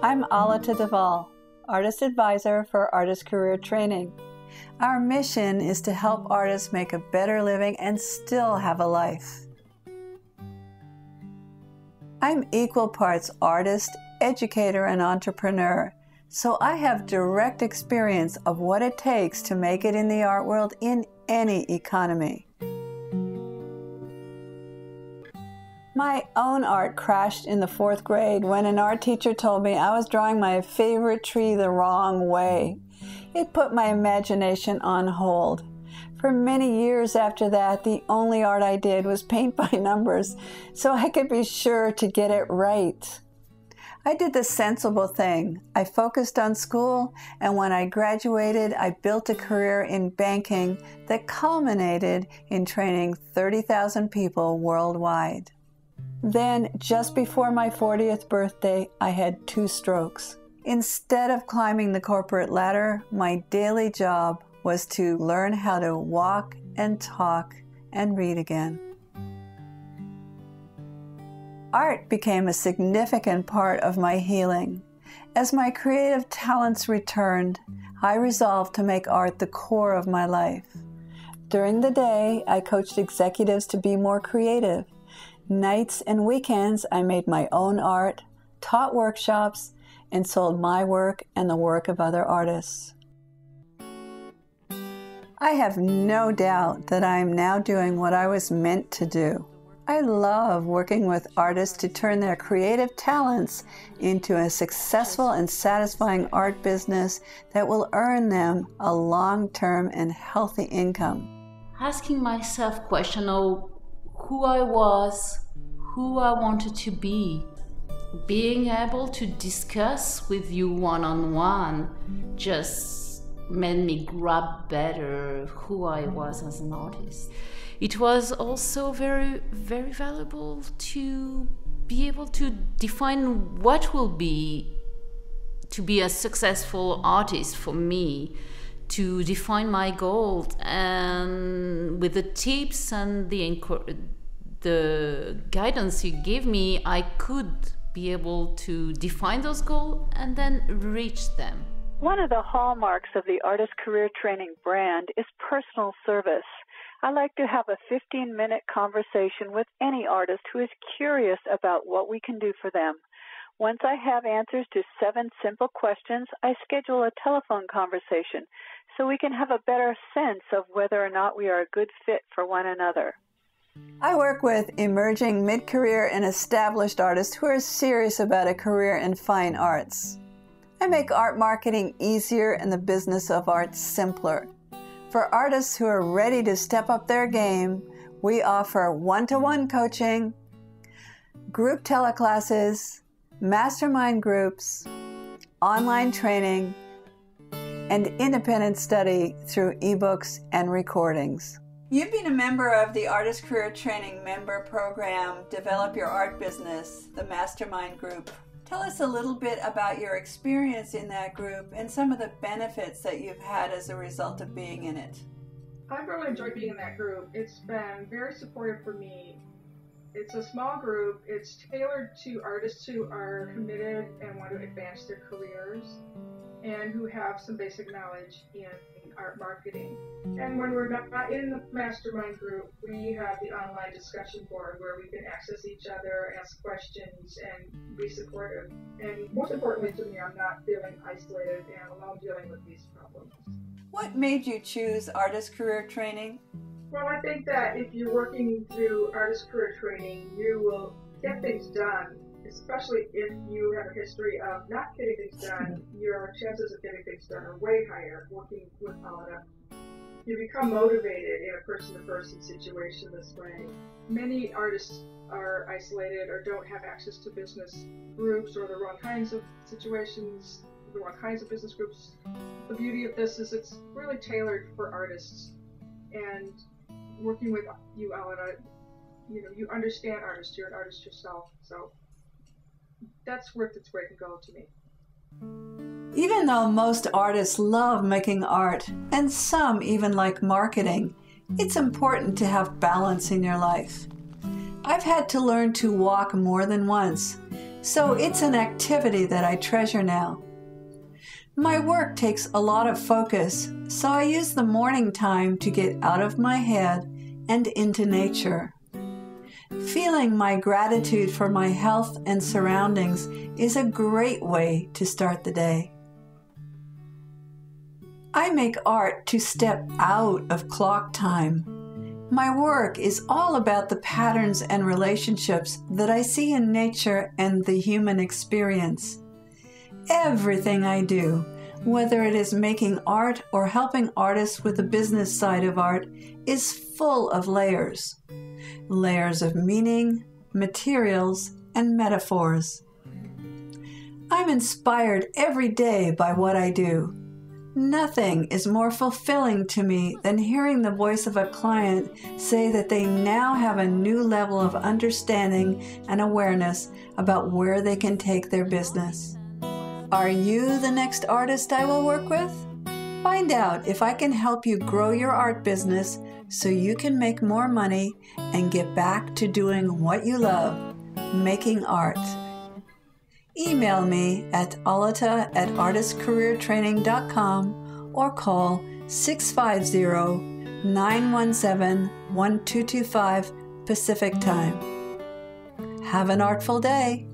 I'm Aletta, Artist Advisor for Artist Career Training. Our mission is to help artists make a better living and still have a life. I'm equal parts artist, educator, and entrepreneur, so I have direct experience of what it takes to make it in the art world in any economy. My own art crashed in the 4th grade when an art teacher told me I was drawing my favorite tree the wrong way. It put my imagination on hold. For many years after that, the only art I did was paint by numbers, so I could be sure to get it right. I did the sensible thing. I focused on school, and when I graduated, I built a career in banking that culminated in training 30,000 people worldwide. Then, just before my 40th birthday, I had 2 strokes. Instead of climbing the corporate ladder, my daily job was to learn how to walk and talk and read again. Art became a significant part of my healing. As my creative talents returned, I resolved to make art the core of my life. During the day, I coached executives to be more creative. Nights and weekends, I made my own art, taught workshops, and sold my work and the work of other artists. I have no doubt that I am now doing what I was meant to do. I love working with artists to turn their creative talents into a successful and satisfying art business that will earn them a long-term and healthy income. Asking myself questions of who I was, who I wanted to be, being able to discuss with you one-on-one just made me grab better who I was as an artist. It was also very, very valuable to be able to define what will be to be a successful artist for me, to define my goals, and with the tips and the guidance you gave me, I could be able to define those goals and then reach them. One of the hallmarks of the Artist Career Training brand is personal service. I like to have a 15-minute conversation with any artist who is curious about what we can do for them. Once I have answers to 7 simple questions, I schedule a telephone conversation so we can have a better sense of whether or not we are a good fit for one another. I work with emerging mid-career and established artists who are serious about a career in fine arts. I make art marketing easier and the business of art simpler. For artists who are ready to step up their game, we offer one-to-one coaching, group teleclasses, mastermind groups, online training, and independent study through ebooks and recordings. You've been a member of the Artist Career Training member program, Develop Your Art Business, the Mastermind Group. Tell us a little bit about your experience in that group and some of the benefits that you've had as a result of being in it. I've really enjoyed being in that group. It's been very supportive for me. It's a small group. It's tailored to artists who are committed and want to advance their careers and who have some basic knowledge in art marketing. And when we're not in the mastermind group, we have the online discussion board where we can access each other, ask questions, and be supportive. And most importantly to me, I'm not feeling isolated and alone dealing with these problems. What made you choose Artist Career Training? Well, I think that if you're working through Artist Career Training, you will get things done. Especially if you have a history of not getting things done, your chances of getting things done are way higher working with Aletta. You become motivated in a person-to-person situation this way. Many artists are isolated or don't have access to business groups or the wrong kinds of situations, the wrong kinds of business groups. The beauty of this is it's really tailored for artists. And working with you, Aletta, you understand artists. You're an artist yourself, so that's worth its weight in gold to me. Even though most artists love making art, and some even like marketing, it's important to have balance in your life. I've had to learn to walk more than once, so it's an activity that I treasure now. My work takes a lot of focus, so I use the morning time to get out of my head and into nature. Feeling my gratitude for my health and surroundings is a great way to start the day. I make art to step out of clock time. My work is all about the patterns and relationships that I see in nature and the human experience. Everything I do, whether it is making art or helping artists with the business side of art, is full of layers. Layers of meaning, materials, and metaphors. I'm inspired every day by what I do. Nothing is more fulfilling to me than hearing the voice of a client say that they now have a new level of understanding and awareness about where they can take their business. Are you the next artist I will work with? Find out if I can help you grow your art business so you can make more money and get back to doing what you love, making art. Email me at aletta@artistcareertraining.com or call 650-917-1225 Pacific Time. Have an artful day.